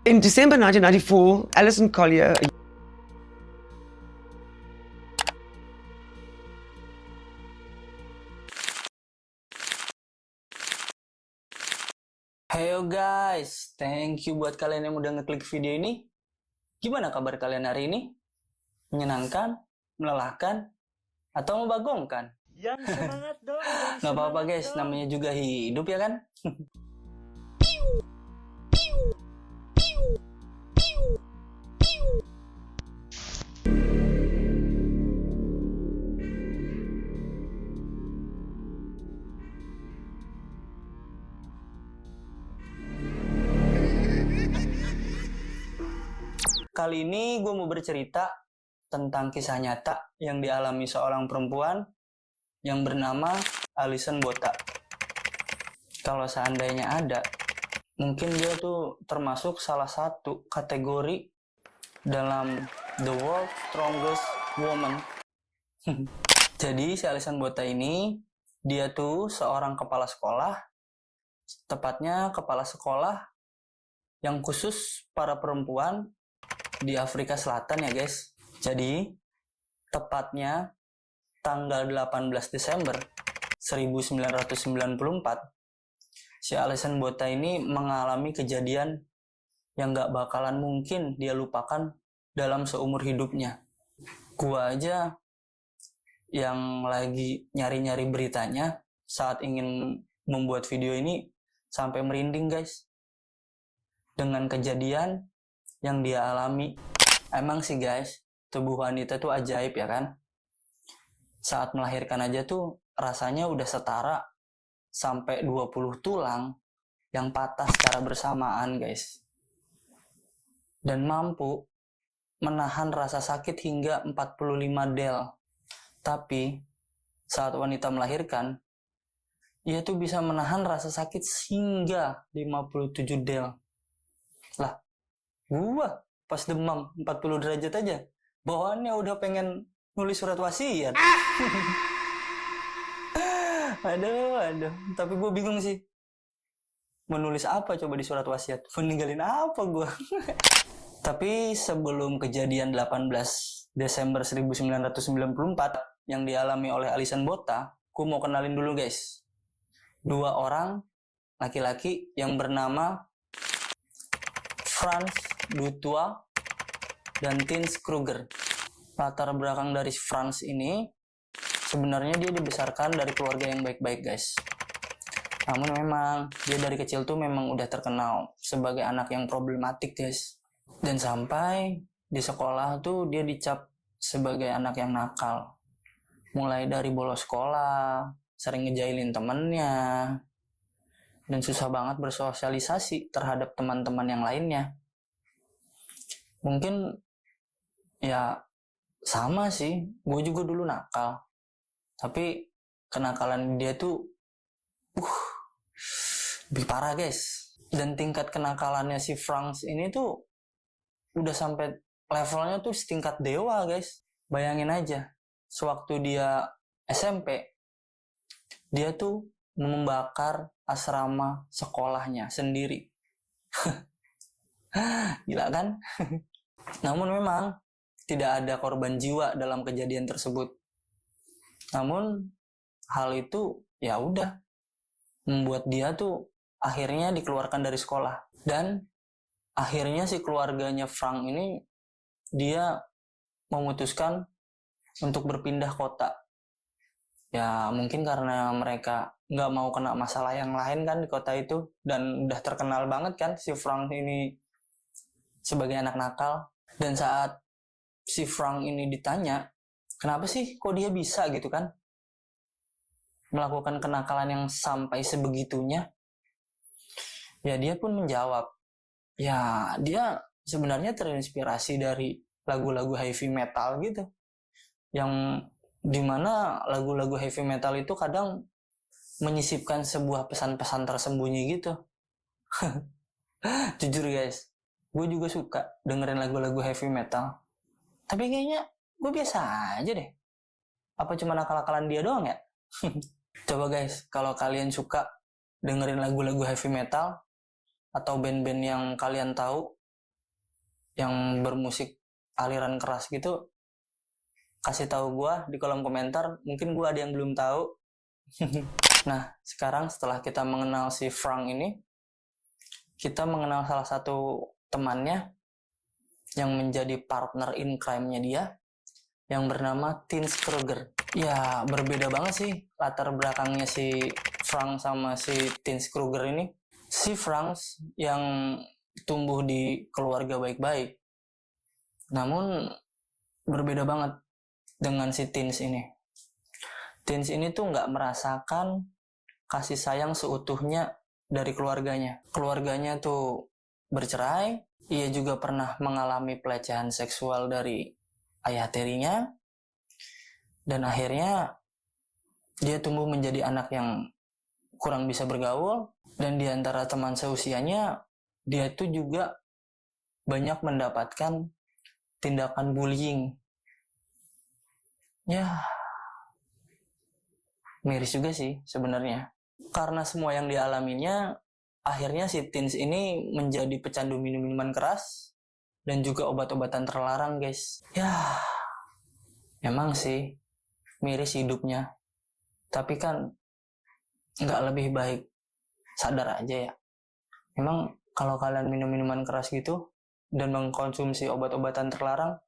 In December 1994, Alison Collier, Heyo guys, thank you buat kalian yang udah ngeklik video ini. Gimana kabar kalian hari ini? Menyenangkan? Melelahkan? Atau membagongkan? Yang semangat dong, yang Gak apa-apa semangat guys, dong. namanya juga hidup ya kan? Kali ini gue mau bercerita tentang kisah nyata yang dialami seorang perempuan yang bernama Alison Botha. Kalau seandainya ada, mungkin dia tuh termasuk salah satu kategori dalam The World Strongest Woman. Jadi si Alison Botha ini, dia tuh seorang kepala sekolah, tepatnya kepala sekolah yang khusus para perempuan di Afrika Selatan ya guys. Jadi tepatnya tanggal 18 Desember 1994 si Alison Botha ini mengalami kejadian yang gak bakalan mungkin dia lupakan dalam seumur hidupnya. Gua aja yang lagi nyari-nyari beritanya saat ingin membuat video ini sampai merinding guys dengan kejadian yang dia alami. Emang sih guys, tubuh wanita tuh ajaib ya kan? Saat melahirkan aja tuh rasanya udah setara sampai 20 tulang yang patah secara bersamaan guys. Dan mampu menahan rasa sakit hingga 45 del. Tapi saat wanita melahirkan, ia tuh bisa menahan rasa sakit hingga 57 del. Lah, gua pas demam 40 derajat aja, bawaannya udah pengen nulis surat wasiat. Aduh. Tapi gue bingung sih. Menulis apa coba di surat wasiat? Meninggalin apa gue? Tapi sebelum kejadian 18 Desember 1994 yang dialami oleh Alison Botha, gue mau kenalin dulu guys. Dua orang laki-laki yang bernama Franz Dutoit dan Tins Kruger. Latar belakang dari Franz ini sebenarnya dia dibesarkan dari keluarga yang baik-baik guys. Namun memang dia dari kecil tuh memang udah terkenal sebagai anak yang problematik guys. Dan sampai di sekolah tuh dia dicap sebagai anak yang nakal. Mulai dari bolos sekolah, sering ngejailin temennya, dan susah banget bersosialisasi terhadap teman-teman yang lainnya. Mungkin ya sama sih, gue juga dulu nakal. Tapi kenakalan dia tuh lebih parah guys. Dan tingkat kenakalannya si Franz ini tuh udah sampai levelnya tuh setingkat dewa guys. Bayangin aja, sewaktu dia SMP, dia tuh membakar asrama sekolahnya sendiri. Gila kan? Namun memang tidak ada korban jiwa dalam kejadian tersebut. Namun hal itu ya udah membuat dia tuh akhirnya dikeluarkan dari sekolah. Dan akhirnya si keluarganya Frank ini dia memutuskan untuk berpindah kota. Ya mungkin karena mereka nggak mau kena masalah yang lain kan di kota itu. Dan udah terkenal banget kan si Frank ini sebagai anak nakal. Dan saat si Frank ini ditanya, kenapa sih kok dia bisa gitu kan melakukan kenakalan yang sampai sebegitunya, ya dia pun menjawab, ya dia sebenarnya terinspirasi dari lagu-lagu heavy metal gitu, yang dimana lagu-lagu heavy metal itu kadang menyisipkan sebuah pesan-pesan tersembunyi gitu. Jujur guys, gue juga suka dengerin lagu-lagu heavy metal, tapi kayaknya gue biasa aja deh. Apa cuma nakal-nakalan dia doang ya? Coba guys, kalau kalian suka dengerin lagu-lagu heavy metal atau band-band yang kalian tahu yang bermusik aliran keras gitu, kasih tahu gue di kolom komentar. Mungkin gue ada yang belum tahu. Nah, sekarang setelah kita mengenal si Frank ini, kita mengenal salah satu temannya yang menjadi partner in crime-nya dia, yang bernama Tins Kruger. Ya, berbeda banget sih latar belakangnya si Frank sama si Tins Kruger ini. Si Frank yang tumbuh di keluarga baik-baik, namun berbeda banget dengan si Tins ini. Tins ini tuh nggak merasakan kasih sayang seutuhnya dari keluarganya. Keluarganya tuh bercerai, ia juga pernah mengalami pelecehan seksual dari ayah tirinya, dan akhirnya dia tumbuh menjadi anak yang kurang bisa bergaul, dan di antara teman seusianya, dia tuh juga banyak mendapatkan tindakan bullying. Ya, miris juga sih sebenarnya. Karena semua yang dialaminya, akhirnya si Tins ini menjadi pecandu minuman keras dan juga obat-obatan terlarang, guys. Ya, emang sih miris hidupnya. Tapi kan nggak lebih baik sadar aja ya. Memang kalau kalian minum minuman keras gitu dan mengkonsumsi obat-obatan terlarang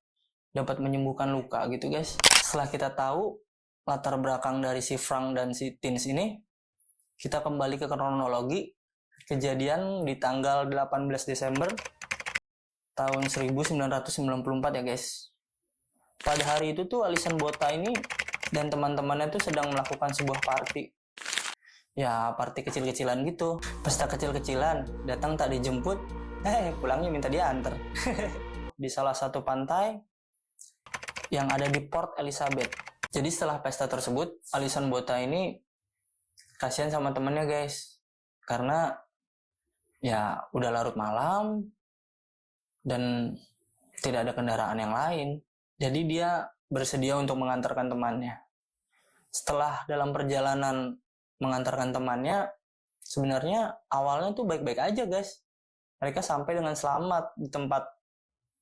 dapat menyembuhkan luka gitu, guys. Setelah kita tahu latar belakang dari si Frank dan si Tins ini, kita kembali ke kronologi kejadian di tanggal 18 Desember tahun 1994 ya, guys. Pada hari itu tuh Alisan Bota ini dan teman-temannya tuh sedang melakukan sebuah party. Ya, party kecil-kecilan gitu. Pesta kecil-kecilan, datang tak dijemput, pulangnya minta diantar. Di salah satu pantai yang ada di Port Elizabeth. Jadi setelah pesta tersebut, Alisan Bota ini kasihan sama temennya, guys. Karena ya udah larut malam dan tidak ada kendaraan yang lain. Jadi dia bersedia untuk mengantarkan temannya. Setelah dalam perjalanan mengantarkan temannya, sebenarnya awalnya tuh baik-baik aja, guys. Mereka sampai dengan selamat di tempat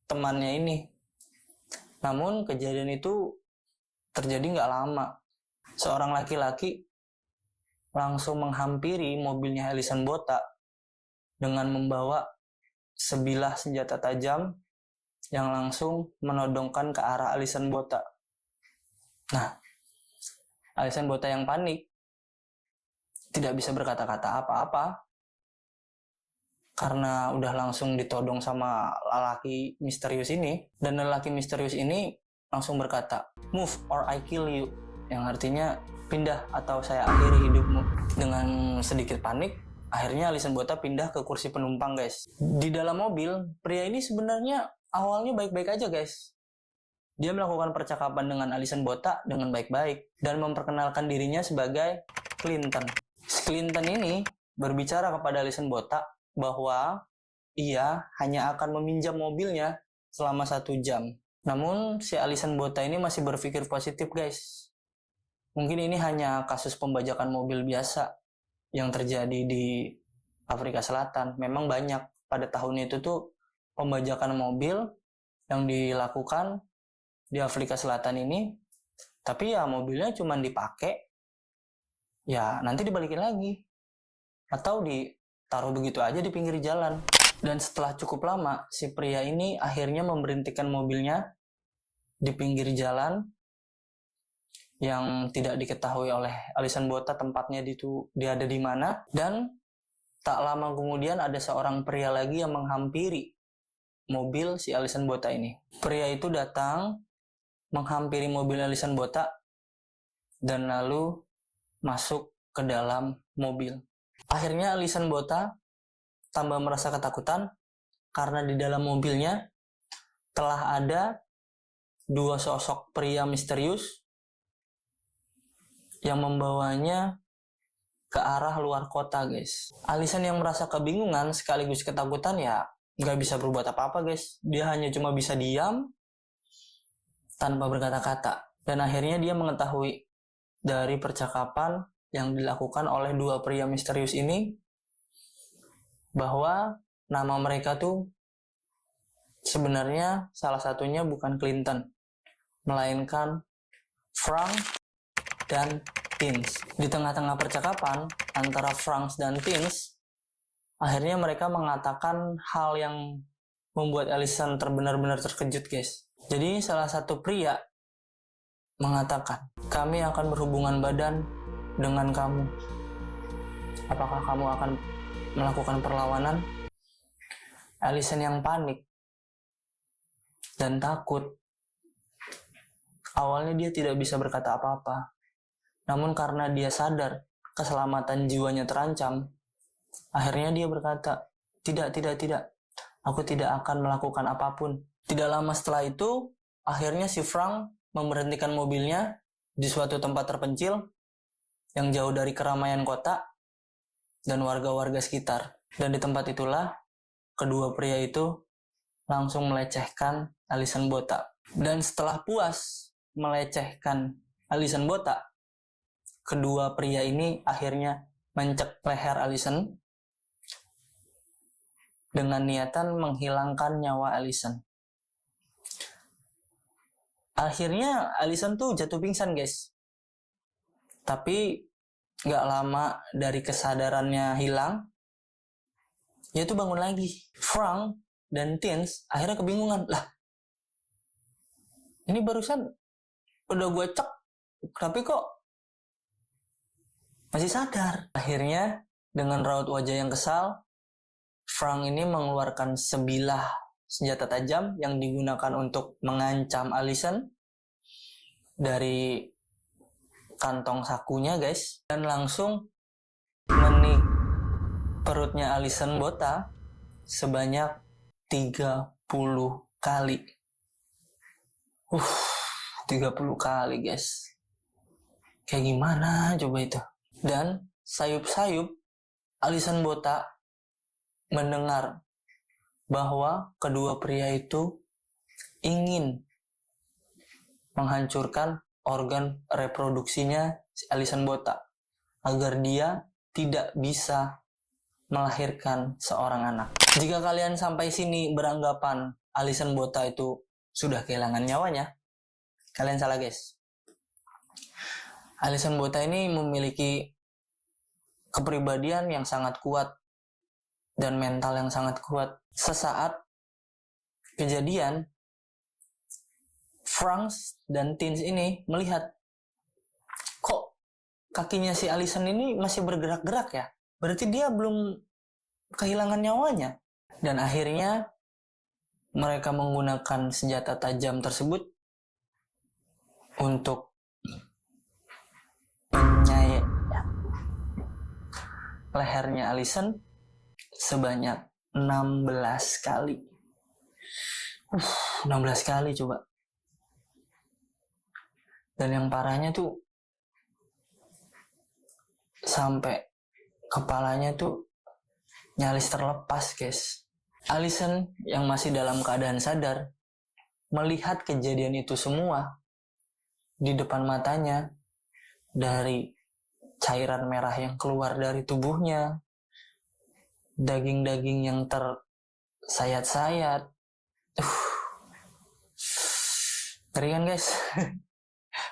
temannya ini. Namun kejadian itu terjadi nggak lama. Seorang laki-laki langsung menghampiri mobilnya Alisan Bota dengan membawa sebilah senjata tajam yang langsung menodongkan ke arah Alisan Bota. Nah, Alisan Bota yang panik tidak bisa berkata-kata apa-apa karena udah langsung ditodong sama lelaki misterius ini. Dan lelaki misterius ini langsung berkata, "Move or I kill you," yang artinya pindah atau saya akhiri hidupmu. Dengan sedikit panik, akhirnya Alisan Bota pindah ke kursi penumpang, guys. Di dalam mobil, pria ini sebenarnya awalnya baik-baik aja, guys. Dia melakukan percakapan dengan Alisan Bota dengan baik-baik dan memperkenalkan dirinya sebagai Clinton. Clinton ini berbicara kepada Alisan Bota bahwa ia hanya akan meminjam mobilnya selama 1 jam. Namun si Alisan Bota ini masih berpikir positif, guys. Mungkin ini hanya kasus pembajakan mobil biasa yang terjadi di Afrika Selatan. Memang banyak pada tahun itu tuh pembajakan mobil yang dilakukan di Afrika Selatan ini. Tapi ya mobilnya cuma dipakai, ya nanti dibalikin lagi. Atau ditaruh begitu aja di pinggir jalan. Dan setelah cukup lama, si pria ini akhirnya memberhentikan mobilnya di pinggir jalan yang tidak diketahui oleh Alisan Bota tempatnya dia ada di mana. Dan tak lama kemudian ada seorang pria lagi yang menghampiri mobil si Alisan Bota ini. Pria itu datang menghampiri mobil Alisan Bota dan lalu masuk ke dalam mobil. Akhirnya Alisan Bota tambah merasa ketakutan karena di dalam mobilnya telah ada 2 sosok pria misterius yang membawanya ke arah luar kota, guys. Alisan yang merasa kebingungan sekaligus ketakutan ya nggak bisa berbuat apa-apa, guys. Dia hanya cuma bisa diam tanpa berkata-kata. Dan akhirnya dia mengetahui dari percakapan yang dilakukan oleh 2 pria misterius ini bahwa nama mereka tuh Sebenarnya salah satunya bukan Clinton, melainkan Frank dan Tins. Di tengah-tengah percakapan antara Frank dan Tins, akhirnya mereka mengatakan hal yang membuat Allison benar-benar terkejut, guys. Jadi salah satu pria mengatakan, kami akan berhubungan badan dengan kamu. Apakah kamu akan melakukan perlawanan? Allison yang panik dan takut. Awalnya dia tidak bisa berkata apa-apa. Namun karena dia sadar keselamatan jiwanya terancam, akhirnya dia berkata, tidak. Aku tidak akan melakukan apapun. Tidak lama setelah itu, akhirnya si Frank memberhentikan mobilnya di suatu tempat terpencil yang jauh dari keramaian kota dan warga-warga sekitar. Dan di tempat itulah, kedua pria itu langsung melecehkan Allison Botak. Dan setelah puas melecehkan Allison Botak, kedua pria ini akhirnya mencek leher Allison dengan niatan menghilangkan nyawa Allison. Akhirnya Allison tuh jatuh pingsan, guys. Tapi gak lama dari kesadarannya hilang, dia tuh bangun lagi. Frank dan Tins akhirnya kebingungan. Lah, ini barusan udah gue cek, tapi kok masih sadar. Akhirnya dengan raut wajah yang kesal, Frank ini mengeluarkan sebilah senjata tajam yang digunakan untuk mengancam Allison dari kantong sakunya, guys, dan langsung menik perutnya Allison Botak sebanyak 30 kali. 30 kali, guys. Kayak gimana coba itu? Dan sayup-sayup Allison Botak mendengar bahwa kedua pria itu ingin menghancurkan organ reproduksinya Allison Botak agar dia tidak bisa melahirkan seorang anak. Jika kalian sampai sini beranggapan Allison Botak itu sudah kehilangan nyawanya, kalian salah, guys. Allison Botak ini memiliki kepribadian yang sangat kuat dan mental yang sangat kuat. Sesaat kejadian, Frank dan Tins ini melihat, kok kakinya si Allison ini masih bergerak-gerak ya? Berarti dia belum kehilangan nyawanya. Dan akhirnya mereka menggunakan senjata tajam tersebut untuk menyayat lehernya Allison sebanyak 16 kali. 16 kali coba. Dan yang parahnya tuh sampai kepalanya tuh nyaris terlepas, guys. Allison yang masih dalam keadaan sadar melihat kejadian itu semua di depan matanya, dari cairan merah yang keluar dari tubuhnya, daging-daging yang tersayat-sayat. Ngeri kan, guys?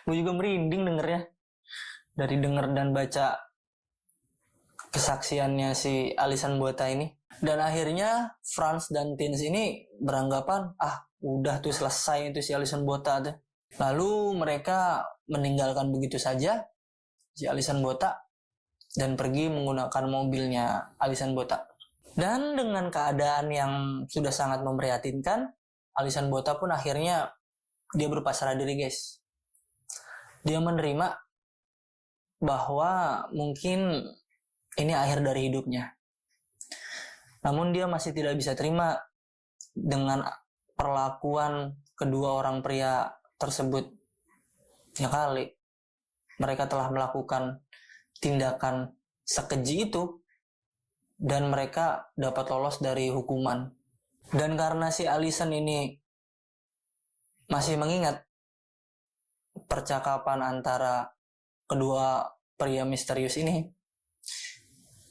Gue juga merinding dengernya. Dari denger dan baca kesaksiannya si Allison Botak ini. Dan akhirnya Frank dan Tins ini beranggapan, udah tuh selesai itu si Allison Botak tuh. Lalu mereka meninggalkan begitu saja si Allison Botak dan pergi menggunakan mobilnya Allison Botak. Dan dengan keadaan yang sudah sangat memprihatinkan, Allison Botak pun akhirnya dia berpasrah diri, guys. Dia menerima bahwa mungkin ini akhir dari hidupnya. Namun dia masih tidak bisa terima dengan perlakuan kedua orang pria tersebut. Ya kali, mereka telah melakukan tindakan sekeji itu dan mereka dapat lolos dari hukuman. Dan karena si Allison ini masih mengingat percakapan antara kedua pria misterius ini,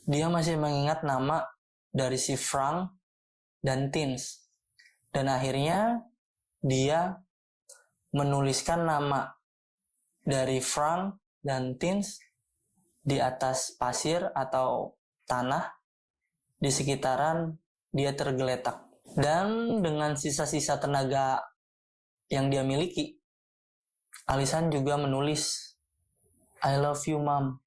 dia masih mengingat nama dari si Frank dan Tins Dan akhirnya dia menuliskan nama dari Frank dan Tins di atas pasir atau tanah di sekitaran dia tergeletak. Dan dengan sisa-sisa tenaga yang dia miliki, Allison juga menulis I love you mom.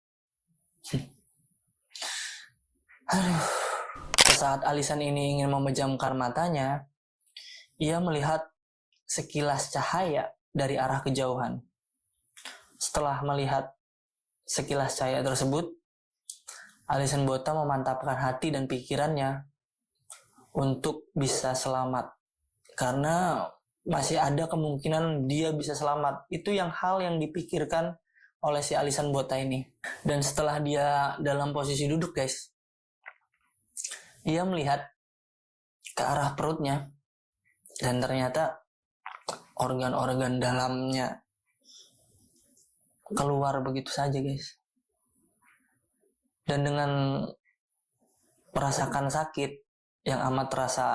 Saat Allison ini ingin memejamkan matanya, ia melihat sekilas cahaya dari arah kejauhan. Setelah melihat sekilas cahaya tersebut, Allison Botha memantapkan hati dan pikirannya untuk bisa selamat. Karena masih ada kemungkinan dia bisa selamat. Itu hal yang dipikirkan oleh si Allison Botha ini. Dan setelah dia dalam posisi duduk guys, ia melihat ke arah perutnya dan ternyata organ-organ dalamnya keluar begitu saja guys. Dan dengan merasakan sakit yang amat terasa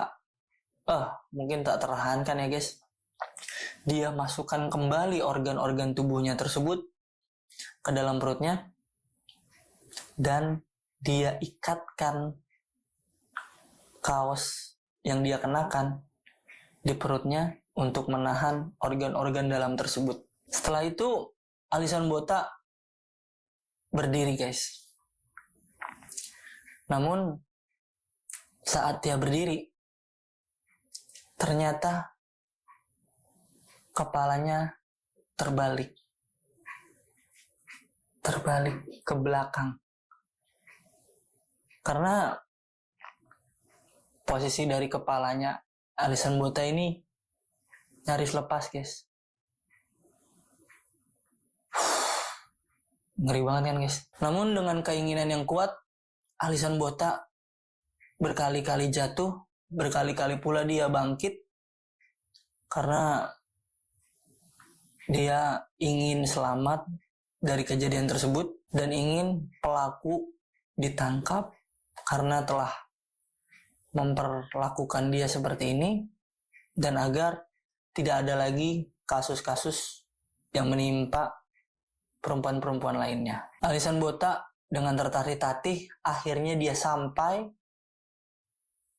mungkin tak tertahankan ya guys, dia masukkan kembali organ-organ tubuhnya tersebut ke dalam perutnya dan dia ikatkan kaos yang dia kenakan di perutnya untuk menahan organ-organ dalam tersebut. Setelah itu Allison Botha berdiri guys. Namun saat dia berdiri, ternyata kepalanya terbalik ke belakang. Karena posisi dari kepalanya Allison Botha ini nyaris lepas guys. Ngeri banget kan guys. Namun dengan keinginan yang kuat, Allison Botha berkali-kali jatuh, berkali-kali pula dia bangkit karena dia ingin selamat dari kejadian tersebut dan ingin pelaku ditangkap karena telah memperlakukan dia seperti ini dan agar tidak ada lagi kasus-kasus yang menimpa perempuan-perempuan lainnya. Allison Botha dengan tertatih-tatih akhirnya dia sampai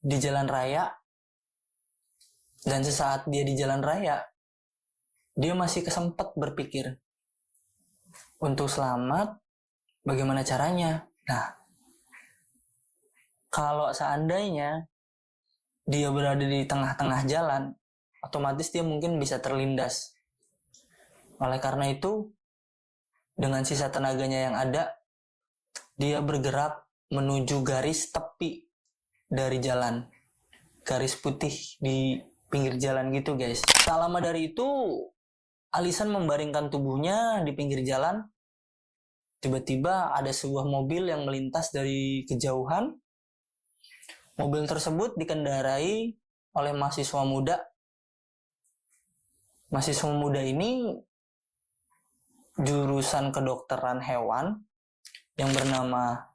di jalan raya, dan sesaat dia di jalan raya dia masih kesempet berpikir untuk selamat bagaimana caranya. Nah, kalau seandainya dia berada di tengah-tengah jalan, otomatis dia mungkin bisa terlindas. Oleh karena itu, dengan sisa tenaganya yang ada, dia bergerak menuju garis tepi dari jalan. Garis putih di pinggir jalan gitu guys. Tak lama dari itu, Allison membaringkan tubuhnya di pinggir jalan. Tiba-tiba ada sebuah mobil yang melintas dari kejauhan. Mobil tersebut dikendarai oleh mahasiswa muda. Mahasiswa muda ini jurusan kedokteran hewan yang bernama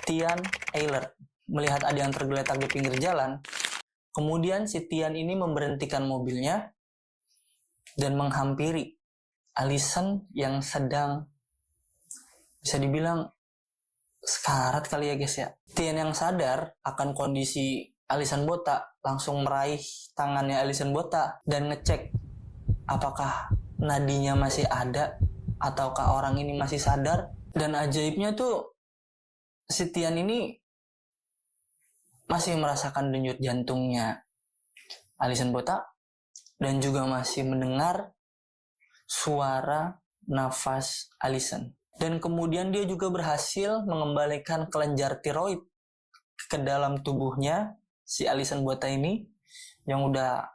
Tian Eilert. Melihat ada yang tergeletak di pinggir jalan, kemudian si Tian ini memberhentikan mobilnya dan menghampiri Allison yang sedang bisa dibilang sekarat kali ya guys ya. Tian yang sadar akan kondisi Allison Botha langsung meraih tangannya Allison Botha dan ngecek apakah nadinya masih ada ataukah orang ini masih sadar. Dan ajaibnya tuh si Tian ini masih merasakan denyut jantungnya Allison Botha dan juga masih mendengar suara nafas Allison. Dan kemudian dia juga berhasil mengembalikan kelenjar tiroid ke dalam tubuhnya si Allison Botha ini yang udah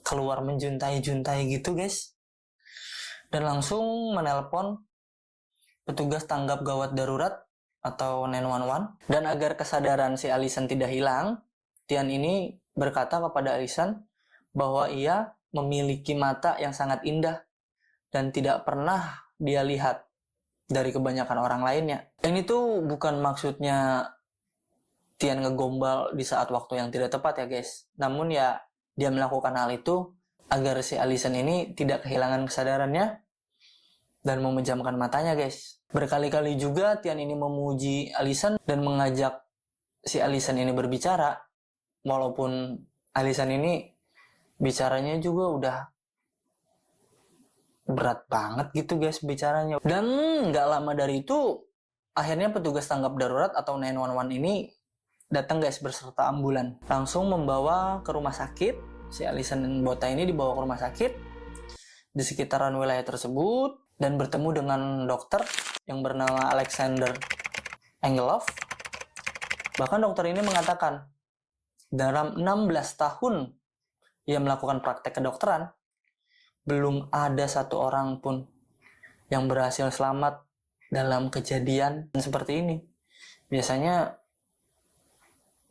keluar menjuntai-juntai gitu guys. Dan langsung menelpon petugas tanggap gawat darurat atau 911. Dan agar kesadaran si Allison tidak hilang, Tian ini berkata kepada Allison bahwa ia memiliki mata yang sangat indah dan tidak pernah dia lihat dari kebanyakan orang lainnya. Ini tuh bukan maksudnya Tian ngegombal di saat waktu yang tidak tepat ya guys. Namun ya dia melakukan hal itu agar si Allison ini tidak kehilangan kesadarannya dan memejamkan matanya, guys. Berkali-kali juga Tian ini memuji Allison dan mengajak si Allison ini berbicara, walaupun Allison ini bicaranya juga udah berat banget gitu, guys, bicaranya. Dan nggak lama dari itu, akhirnya petugas tanggap darurat atau 911 ini datang, guys, berserta ambulan. Langsung membawa ke rumah sakit. Si Allison Botha ini dibawa ke rumah sakit di sekitaran wilayah tersebut dan bertemu dengan dokter yang bernama Alexander Engelhoff. Bahkan dokter ini mengatakan, dalam 16 tahun ia melakukan praktek kedokteran, belum ada satu orang pun yang berhasil selamat dalam kejadian seperti ini. Biasanya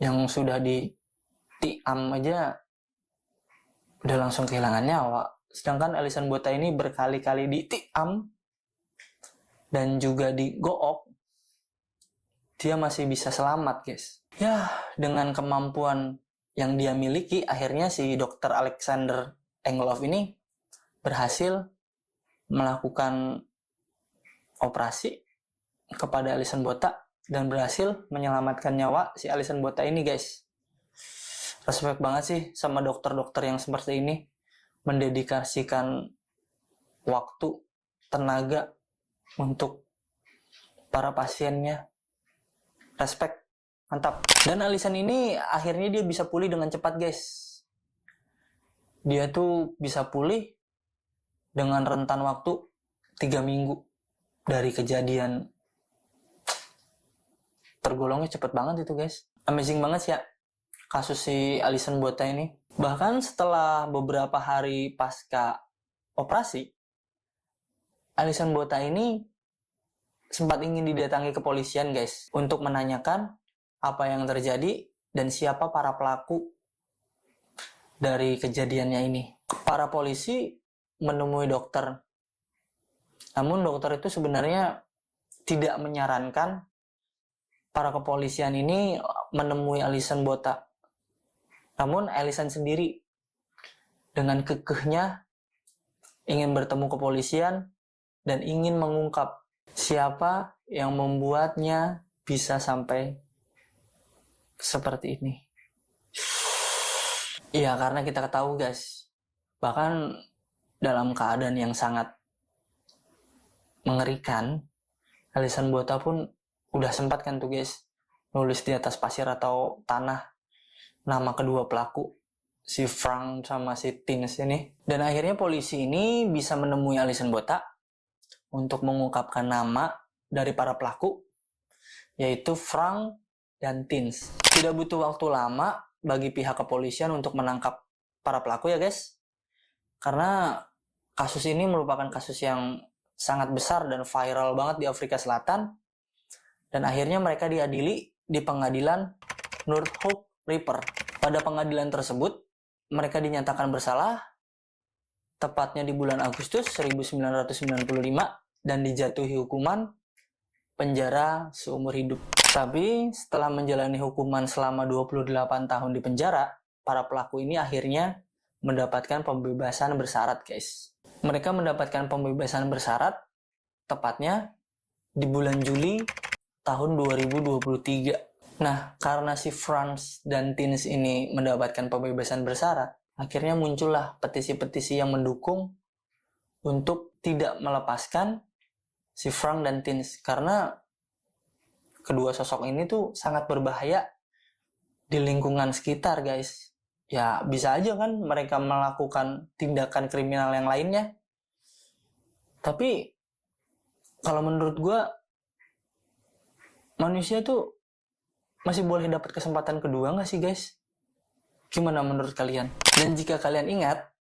yang sudah ditiam aja udah langsung kehilangan nyawa. Sedangkan Allison Botha ini berkali-kali ditiam dan juga digook, dia masih bisa selamat, guys. Ya, dengan kemampuan yang dia miliki, akhirnya si dokter Alexander Engelhoff ini berhasil melakukan operasi kepada Allison Botha dan berhasil menyelamatkan nyawa si Allison Botha ini, guys. Respect banget sih sama dokter-dokter yang seperti ini, mendedikasikan waktu, tenaga untuk para pasiennya. Respect, mantap. Dan Allison ini akhirnya dia bisa pulih dengan cepat, guys. Dia tuh bisa pulih dengan rentan waktu 3 minggu dari kejadian. Tergolongnya cepet banget itu, guys. Amazing banget sih ya kasus si Allison Botha ini. Bahkan setelah beberapa hari pasca operasi, Allison Botha ini sempat ingin didatangi kepolisian, guys, untuk menanyakan apa yang terjadi dan siapa para pelaku dari kejadiannya ini. Para polisi menemui dokter, namun dokter itu sebenarnya tidak menyarankan para kepolisian ini menemui Allison Botha. Namun Allison sendiri dengan kekehnya ingin bertemu kepolisian dan ingin mengungkap siapa yang membuatnya bisa sampai seperti ini. Iya, karena kita tahu, guys, bahkan dalam keadaan yang sangat mengerikan, Allison Botha pun udah sempat kan tuh, guys, nulis di atas pasir atau tanah nama kedua pelaku, si Frank sama si Tins ini. Dan akhirnya polisi ini bisa menemui Allison Botha untuk mengungkapkan nama dari para pelaku, yaitu Frank dan Tins. Tidak butuh waktu lama bagi pihak kepolisian untuk menangkap para pelaku, ya, guys. Karena kasus ini merupakan kasus yang sangat besar dan viral banget di Afrika Selatan. Dan akhirnya mereka diadili di pengadilan Northolt River. Pada pengadilan tersebut, mereka dinyatakan bersalah, tepatnya di bulan Agustus 1995, dan dijatuhi hukuman penjara seumur hidup. Tapi setelah menjalani hukuman selama 28 tahun di penjara, para pelaku ini akhirnya mendapatkan pembebasan bersyarat, guys. Mereka mendapatkan pembebasan bersyarat tepatnya di bulan Juli tahun 2023. Nah, karena si Franz dan Tins ini mendapatkan pembebasan bersyarat, akhirnya muncullah petisi-petisi yang mendukung untuk tidak melepaskan si Frank dan Tins. Karena kedua sosok ini tuh sangat berbahaya di lingkungan sekitar, guys. Ya, bisa aja kan mereka melakukan tindakan kriminal yang lainnya. Tapi, kalau menurut gue, manusia tuh masih boleh dapat kesempatan kedua nggak sih, guys? Gimana menurut kalian? Dan jika kalian ingat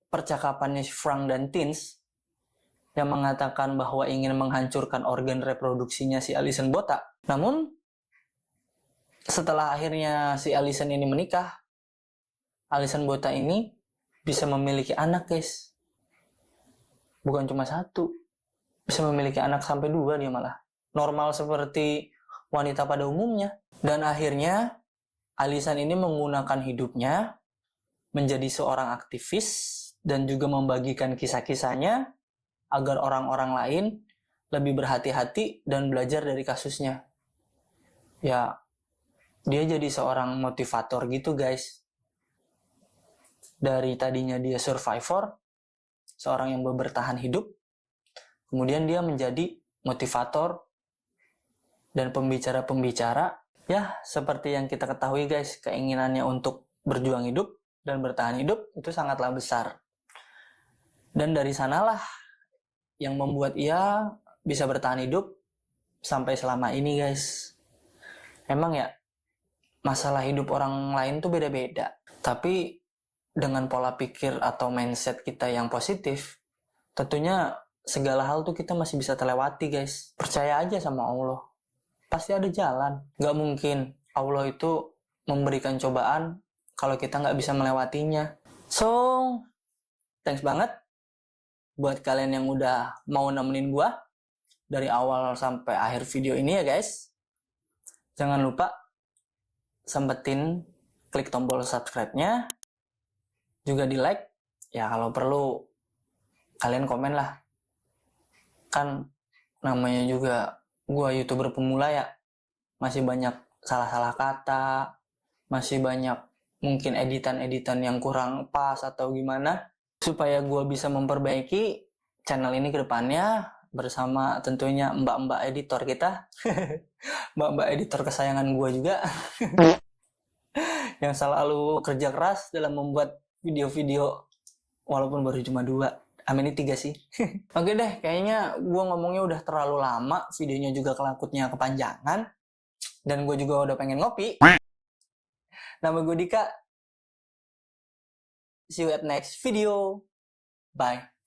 percakapannya Frank dan Tins yang mengatakan bahwa ingin menghancurkan organ reproduksinya si Allison Botha, namun setelah akhirnya si Allison ini menikah, Allison Botha ini bisa memiliki anak, guys. Bukan cuma satu, bisa memiliki anak sampai 2 dia malah. Normal seperti wanita pada umumnya. Dan akhirnya Allison ini menggunakan hidupnya menjadi seorang aktivis dan juga membagikan kisah-kisahnya agar orang-orang lain lebih berhati-hati dan belajar dari kasusnya. Ya, dia jadi seorang motivator gitu guys. Dari tadinya dia survivor, seorang yang bertahan hidup, kemudian dia menjadi motivator dan pembicara-pembicara. Ya, seperti yang kita ketahui guys, keinginannya untuk berjuang hidup dan bertahan hidup itu sangatlah besar. Dan dari sanalah yang membuat ia bisa bertahan hidup sampai selama ini guys. Emang ya, masalah hidup orang lain tuh beda-beda. Tapi dengan pola pikir atau mindset kita yang positif, tentunya segala hal tuh kita masih bisa terlewati guys. Percaya aja sama Allah. Pasti ada jalan. Gak mungkin Allah itu memberikan cobaan kalau kita gak bisa melewatinya. So, thanks banget buat kalian yang udah mau nemenin gua dari awal sampai akhir video ini ya guys. Jangan lupa sempetin klik tombol subscribe-nya, juga di like. Ya kalau perlu kalian komen lah. Kan namanya juga gua YouTuber pemula ya, masih banyak salah-salah kata, masih banyak mungkin editan-editan yang kurang pas atau gimana. Supaya gua bisa memperbaiki channel ini ke depannya bersama tentunya mbak-mbak editor kita. Mbak-mbak editor kesayangan gua juga. Yang selalu kerja keras dalam membuat video-video walaupun baru cuma 2. Ini 3 sih. Oke deh, kayaknya gue ngomongnya udah terlalu lama, videonya juga kelakutnya kepanjangan, dan gue juga udah pengen ngopi. Nama gue Dika. See you at next video. Bye.